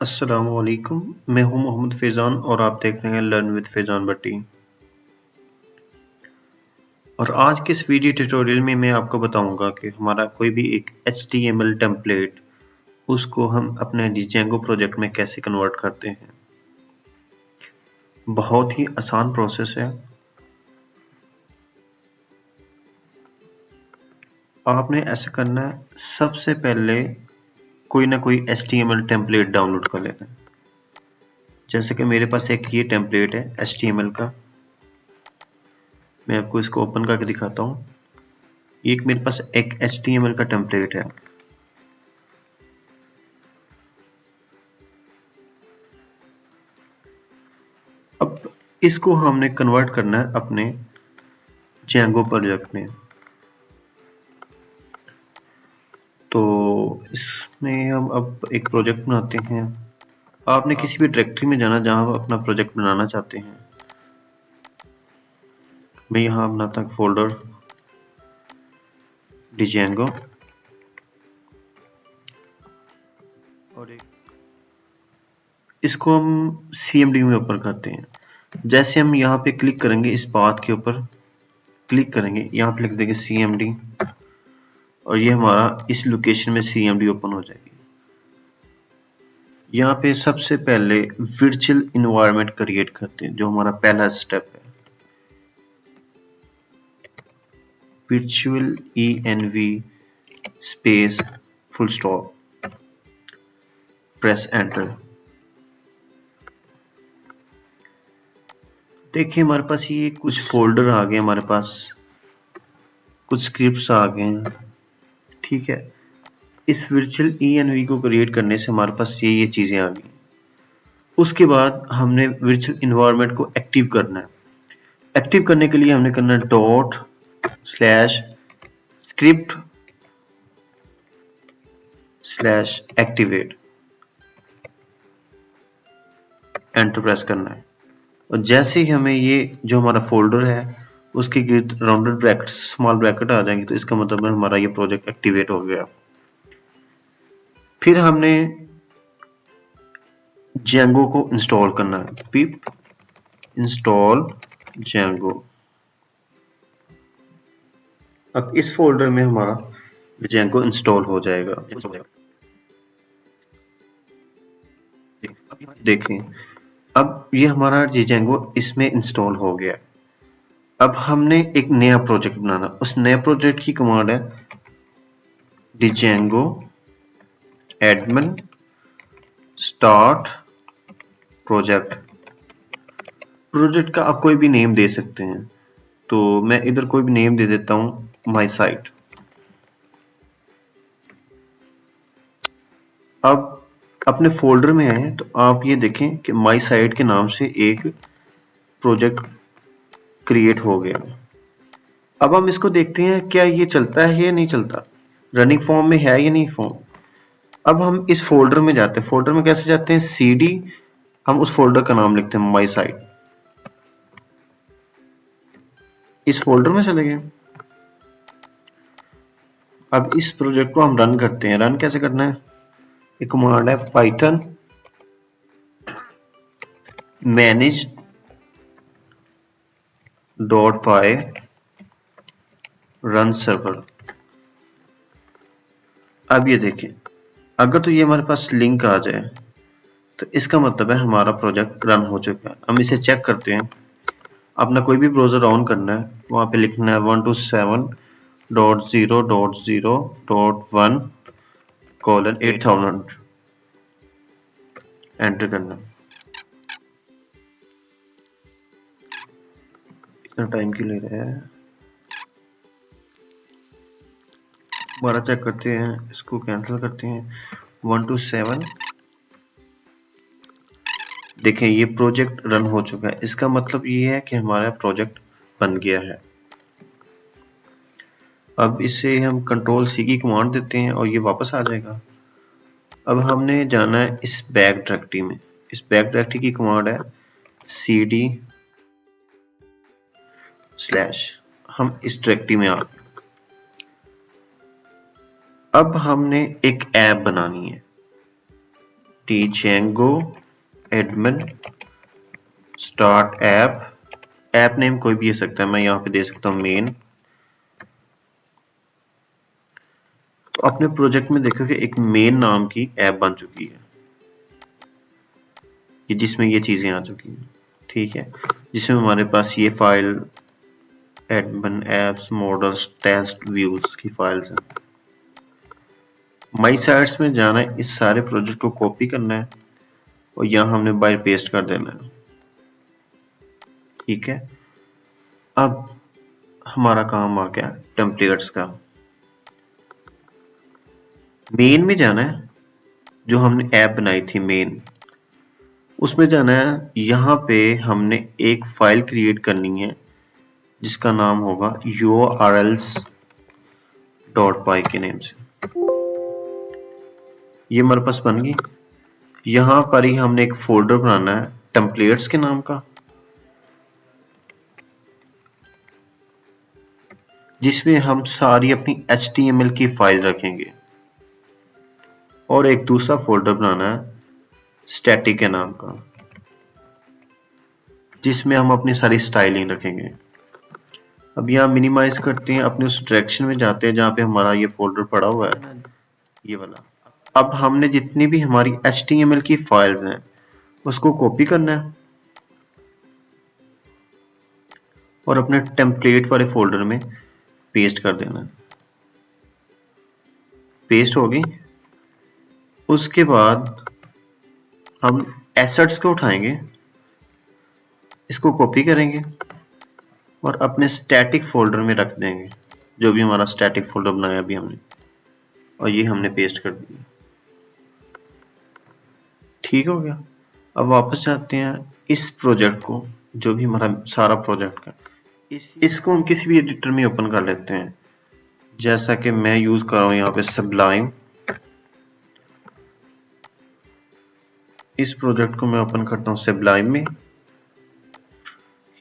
अस्सलामुअलैकुम। मैं हूं मोहम्मद फैज़ान और आप देख रहे हैं लर्न विद फैज़ान भट्टी। और आज के इस वीडियो ट्यूटोरियल में मैं आपको बताऊंगा कि हमारा कोई भी एक HTML टेम्पलेट उसको हम अपने डिजेंगो प्रोजेक्ट में कैसे कन्वर्ट करते हैं। बहुत ही आसान प्रोसेस है। आपने ऐसा करना है, सबसे पहले कोई ना कोई HTML टेम्पलेट डाउनलोड कर लेना है। जैसे कि मेरे पास एक ये टेम्पलेट है HTML का। मैं आपको इसको ओपन करके दिखाता हूँ। एक मेरे पास एक HTML का टेम्पलेट है। अब इसको हमने कन्वर्ट करना है अपने जेंगो प्रोजेक्ट में। तो इसमें हम अब एक प्रोजेक्ट बनाते हैं। आपने किसी भी डायरेक्टरी में जाना जहां आप अपना प्रोजेक्ट बनाना चाहते हैं। मैं यहाँ बनाता हूँ फोल्डर डिजेंगो और इसको हम CMD में ओपन करते हैं। जैसे हम यहाँ पे क्लिक करेंगे, इस पाथ के ऊपर क्लिक करेंगे, यहाँ पे लिख देंगे CMD और ये हमारा इस लोकेशन में CMD ओपन हो जाएगी। यहाँ पे सबसे पहले वर्चुअल इन्वायरमेंट क्रिएट करते हैं, जो हमारा पहला स्टेप है। virtual env space full stop, press enter. देखिए हमारे पास ये कुछ फोल्डर आ गए, हमारे पास कुछ स्क्रिप्ट्स आ गए हैं। ठीक है, इस virtual env को क्रिएट करने से हमारे पास ये चीजें आ गई। उसके बाद हमने virtual इन्वायरमेंट को एक्टिव करना है। एक्टिव करने के लिए हमने करना है dot slash script slash activate, enter press करना है। और जैसे ही हमें ये जो हमारा फोल्डर है उसके गिर्द राउंडेड ब्रैकेट स्मॉल ब्रैकेट आ जाएंगे, तो इसका मतलब है हमारा ये प्रोजेक्ट एक्टिवेट हो गया। फिर हमने जेंगो को इंस्टॉल करना है। पिप इंस्टॉल जेंगो। अब इस फोल्डर में हमारा जेंगो इंस्टॉल हो जाएगा। देखें, अब ये हमारा जेंगो इसमें इंस्टॉल हो गया। अब हमने एक नया प्रोजेक्ट बनाना। उस नए प्रोजेक्ट की कमांड है Django admin start project. Project का आप कोई भी नेम दे सकते हैं, तो मैं इधर कोई भी नेम दे देता हूं, माई साइट। अब अपने फोल्डर में आए तो आप ये देखें कि माई साइट के नाम से एक प्रोजेक्ट क्रिएट हो गया। अब हम इसको देखते हैं क्या ये चलता है या नहीं चलता, रनिंग फॉर्म में है या नहीं फॉर्म। अब हम इस फोल्डर में जाते हैं। फोल्डर में कैसे जाते हैं, CD, हम उस फोल्डर का नाम लिखते हैं माई साइट। इस फोल्डर में चले गए। अब इस प्रोजेक्ट को हम रन करते हैं। रन कैसे करना है, एक कमांड है Python manage .py run server. अब ये देखें, अगर तो ये हमारे पास लिंक आ जाए तो इसका मतलब है हमारा प्रोजेक्ट रन हो चुका है। हम इसे चेक करते हैं। अपना कोई भी ब्राउजर ऑन करना है, वहां पे लिखना है 127.0.0.1:8000, एंटर करना। इतना टाइम क्यों ले रहा है, दोबारा चेक करते हैं, इसको कैंसिल करते हैं। 127। देखें ये प्रोजेक्ट रन हो चुका है। इसका मतलब ये है कि हमारा प्रोजेक्ट बन गया है। अब इसे हम कंट्रोल C की कमांड देते हैं और ये वापस आ जाएगा। अब हमने जाना है इस बैक डायरेक्टरी में। इस बैक डायरेक्टरी की कमांड है CD स्लैश। हम इस डायरेक्टरी में आ गए। अब हमने एक ऐप बनानी है। Django admin start app name कोई भी हो सकता है, मैं यहाँ पे दे सकता हूँ मेन। तो अपने प्रोजेक्ट में देखो कि एक मेन नाम की ऐप बन चुकी है, कि जिसमें ये चीजें आ चुकी हैं, ठीक है, जिसमें हमारे पास ये file admin apps models test views की फाइल्स हैं। माई साइट्स में जाना है, इस सारे प्रोजेक्ट को कॉपी करना है और यहाँ हमने बाय पेस्ट कर देना है, ठीक है। अब हमारा काम आ गया टेम्पलेट्स का। मेन में जाना है, जो हमने ऐप बनाई थी मेन, उसमें जाना है। यहाँ पे हमने एक फाइल क्रिएट करनी है जिसका नाम होगा urls.py के नेम से। ये हमारे पास बन गई। यहाँ पर ही हमने एक फोल्डर बनाना है टेम्पलेट्स के नाम का, जिसमें हम सारी अपनी HTML की फाइल रखेंगे, और एक दूसरा फोल्डर बनाना है स्टैटिक के नाम का, जिसमें हम अपनी सारी स्टाइलिंग रखेंगे। अब यहाँ मिनिमाइज करते हैं, अपने उस डायरेक्शन में जाते हैं जहाँ पे हमारा ये फोल्डर पड़ा हुआ है ना, ये वाला। अब हमने जितनी भी हमारी HTML की फाइल्स हैं उसको कॉपी करना है और अपने टेम्पलेट वाले फोल्डर में पेस्ट कर देना है। पेस्ट हो गई। उसके बाद हम एसेट्स को उठाएंगे, इसको कॉपी करेंगे और अपने स्टैटिक फोल्डर में रख देंगे, जो भी हमारा स्टैटिक फोल्डर बनाया अभी हमने, और ये हमने पेस्ट कर दिया। ठीक हो गया। अब वापस जाते हैं इस प्रोजेक्ट को, जो भी हमारा सारा प्रोजेक्ट का, इसको हम किसी भी एडिटर में ओपन कर लेते हैं। जैसा कि मैं यूज कर रहा हूँ यहाँ पे सबलाइम। इस प्रोजेक्ट को मैं ओपन करता हूँ सबलाइम में।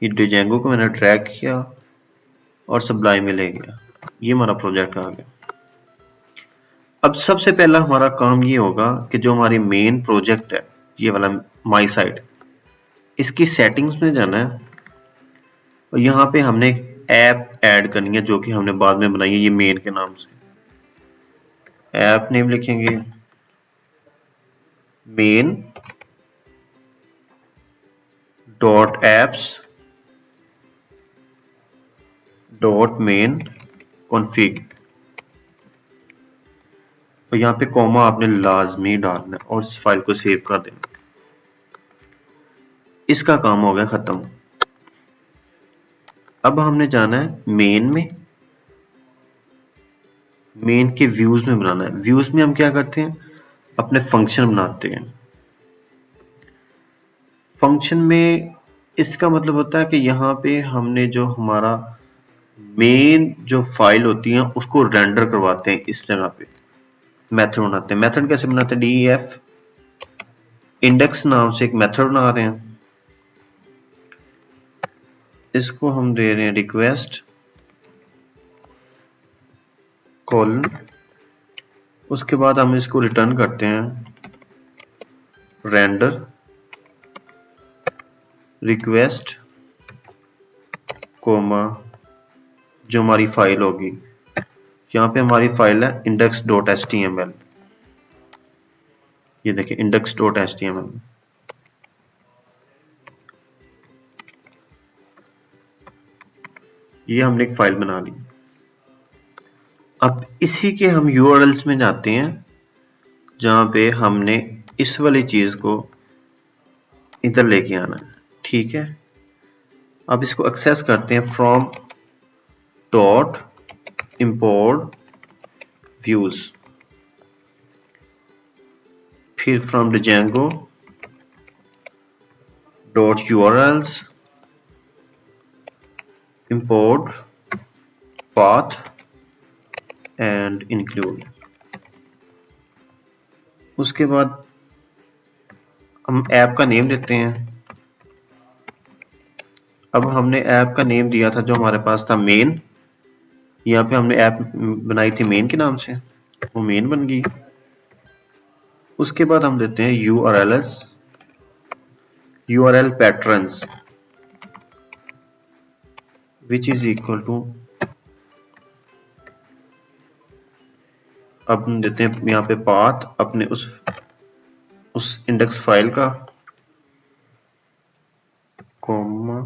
ये डिजेंगो को मैंने ड्रैग किया और सबलाइम में ले गया। ये हमारा प्रोजेक्ट आ गया। अब सबसे पहला हमारा काम ये होगा कि जो हमारी मेन प्रोजेक्ट है, ये वाला माई साइट, इसकी सेटिंग्स में जाना है और यहाँ पे हमने एक ऐप ऐड करनी है, जो कि हमने बाद में बनाई है ये मेन के नाम से। ऐप नेम लिखेंगे main dot apps dot main config, और यहाँ पे कॉमा आपने लाजमी डालना है और इस फाइल को सेव कर देना। इसका काम हो गया खत्म। अब हमने जाना है मेन में, मेन के व्यूज में बनाना है। व्यूज में हम क्या करते हैं, अपने फंक्शन बनाते हैं। फंक्शन में इसका मतलब होता है कि यहाँ पे हमने जो हमारा मेन जो फाइल होती है उसको रेंडर करवाते हैं। इस जगह पे मेथड बनाते हैं। मेथड कैसे बनाते हैं, def इंडेक्स नाम से एक मेथड बना रहे हैं, इसको हम दे रहे हैं रिक्वेस्ट कॉलन। उसके बाद हम इसको रिटर्न करते हैं रेंडर रिक्वेस्ट कोमा जो हमारी फाइल होगी। यहाँ पे हमारी फाइल है index.html। ये देखिए index.html। ये हमने एक फाइल बना ली। अब इसी के हम URLs में जाते हैं, जहां पे हमने इस वाली चीज को इधर लेके आना है। ठीक है। अब इसको एक्सेस करते हैं फ्रॉम डॉट import views, फिर from Django dot URLs import path and include। उसके बाद हम ऐप का नेम देते हैं। अब हमने ऐप का नेम दिया था जो हमारे पास था मेन। यहाँ पे हमने ऐप बनाई थी मेन के नाम से, वो मेन बन गई। उसके बाद हम देते हैं URL patterns which is equal to, अब हम देते हैं यहाँ पे पाथ अपने उस इंडेक्स फाइल का, कॉमा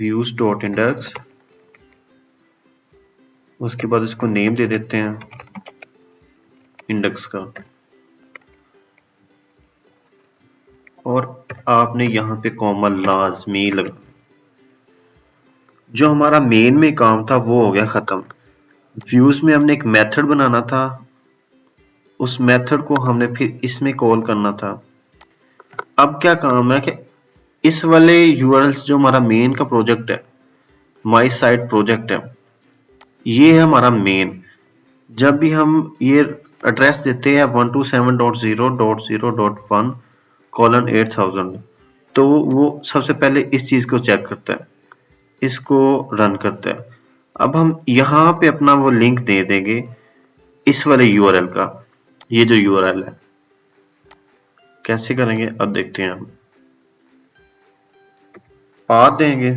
views.index, उसके बाद इसको नेम दे देते हैं इंडेक्स का, और आपने यहाँ पे कॉमा लाजमी लगा। जो हमारा मेन में काम था वो हो गया खत्म। व्यूज में हमने एक मेथड बनाना था, उस मेथड को हमने फिर इसमें कॉल करना था। अब क्या काम है कि इस वाले यूआरएल्स जो हमारा मेन का प्रोजेक्ट है, माई साइट प्रोजेक्ट है, ये है हमारा मेन। जब भी हम ये एड्रेस देते हैं 127.0.0.1:8000, तो वो सबसे पहले इस चीज को चेक करता है, इसको रन करता है। अब हम यहाँ पे अपना वो लिंक दे देंगे इस वाले यूआरएल का। ये जो यूआरएल है कैसे करेंगे अब देखते हैं। हम पाथ देंगे,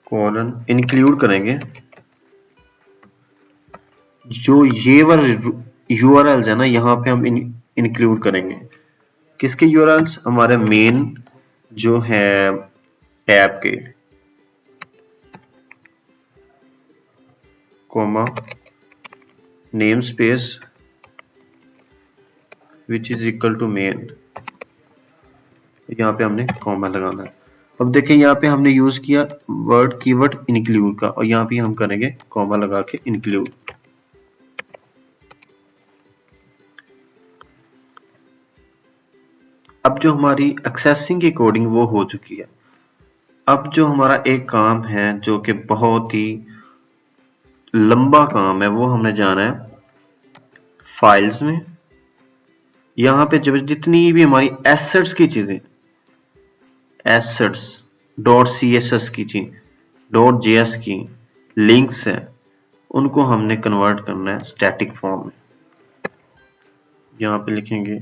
कॉलन इंक्लूड करेंगे, जो ये वाले यूआरएल्स है ना, यहाँ पे हम इंक्लूड करेंगे किसके यूआरएल्स, हमारे मेन जो है टैब के, comma name space which is equal to main, यहाँ पे हमने कॉमा लगाना है। अब देखें यहाँ पे हमने यूज किया कीवर्ड इंक्लूड का, और यहाँ पे हम करेंगे कॉमा लगा के इंक्लूड। अब जो हमारी एक्सेसिंग की कोडिंग वो हो चुकी है। अब जो हमारा एक काम है जो कि बहुत ही लंबा काम है, वो हमने जाना है फाइल्स में। यहाँ पे जब जितनी भी हमारी एसेट्स की चीजें, एसेट्स .css की चीज, .js की लिंक्स हैं, उनको हमने कन्वर्ट करना है स्टैटिक फॉर्म में। यहाँ पे लिखेंगे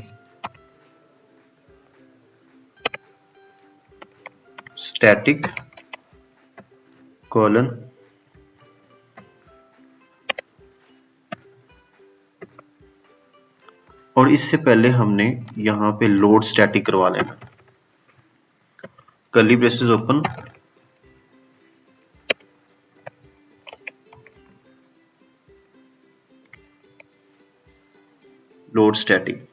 स्टैटिक कॉलन और इससे पहले हमने यहाँ पे लोड स्टैटिक करवा लेना। Curly braces open, load static.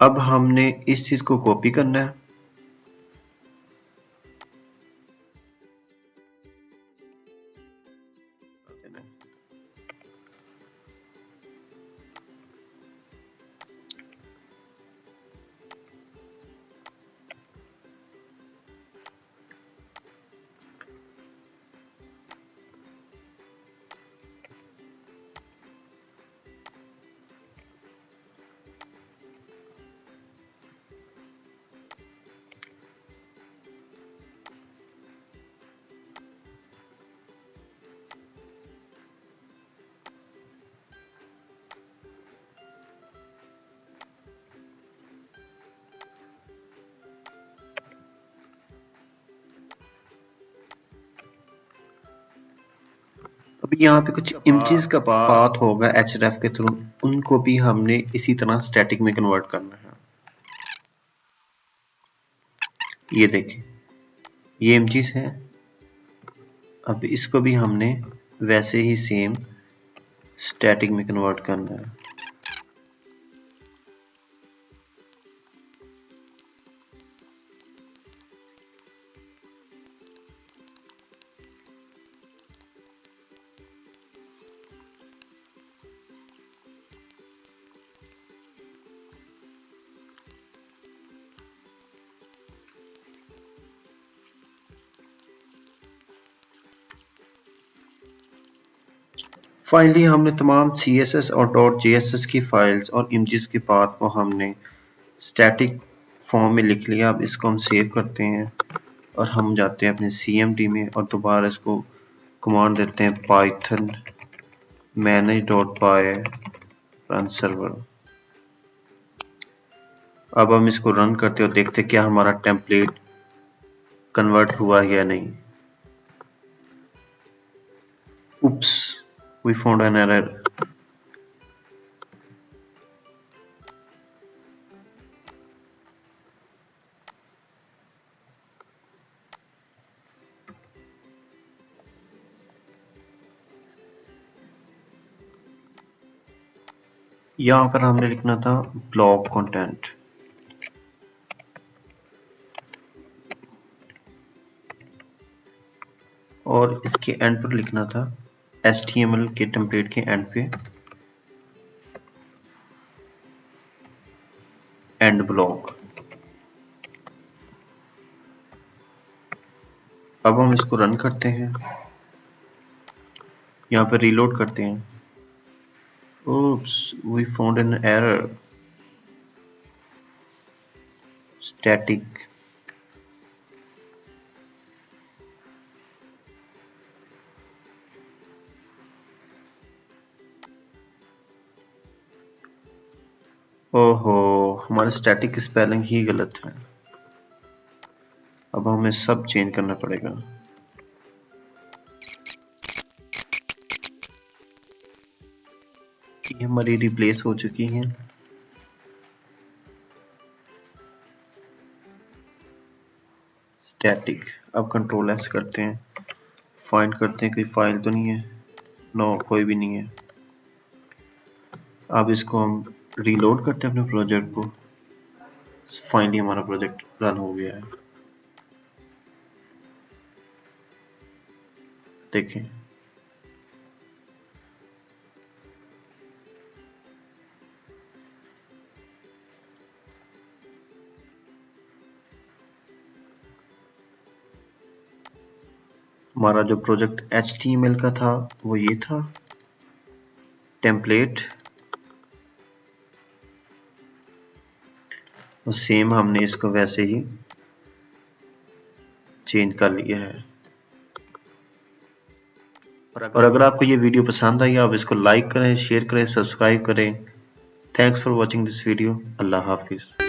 अब हमने इस चीज को कॉपी करना है, अभी यहाँ पे कुछ इमेजेस का पाथ होगा href के थ्रू, उनको भी हमने इसी तरह स्टैटिक में कन्वर्ट करना है। ये देखें, ये इमेजेस है। अब इसको भी हमने वैसे ही सेम स्टैटिक में कन्वर्ट करना है। फाइनली हमने तमाम CSS और .js की फाइल्स और इमेजेस के पाथ को हमने स्टैटिक फॉर्म में लिख लिया। अब इसको हम सेव करते हैं। और हम जाते हैं अपने CMD में और दोबारा इसको कमांड देते हैं python manage.py run server। अब हम इसको रन करते हैं और देखते हैं क्या हमारा टेम्पलेट कन्वर्ट हुआ या नहीं। Oops, we found an error। यहाँ पर हमने लिखना था ब्लॉग कंटेंट और इसके एंड पर लिखना था HTML के टेम्पलेट के एंड पे एंड ब्लॉग। अब हम इसको रन करते हैं, यहाँ पे रीलोड करते हैं। Oops, we found an error। Static। ओहो, हमारे स्टैटिक स्पेलिंग ही गलत है। अब हमें सब चेंज करना पड़ेगा। ये हमारी रिप्लेस हो चुकी हैं। स्टैटिक। अब कंट्रोल S करते हैं, फाइंड करते हैं कोई फाइल तो नहीं है। नो, कोई भी नहीं है। अब इसको हम रीलोड करते हैं अपने प्रोजेक्ट को। फाइनली हमारा प्रोजेक्ट रन हो गया है। देखें, हमारा जो प्रोजेक्ट HTML का था वो ये था टेम्पलेट, और सेम हमने इसको वैसे ही चेंज कर लिया है। और अगर आपको ये वीडियो पसंद आई, आप इसको लाइक करें, शेयर करें, सब्सक्राइब करें। Thanks for watching this video. Allah Hafiz.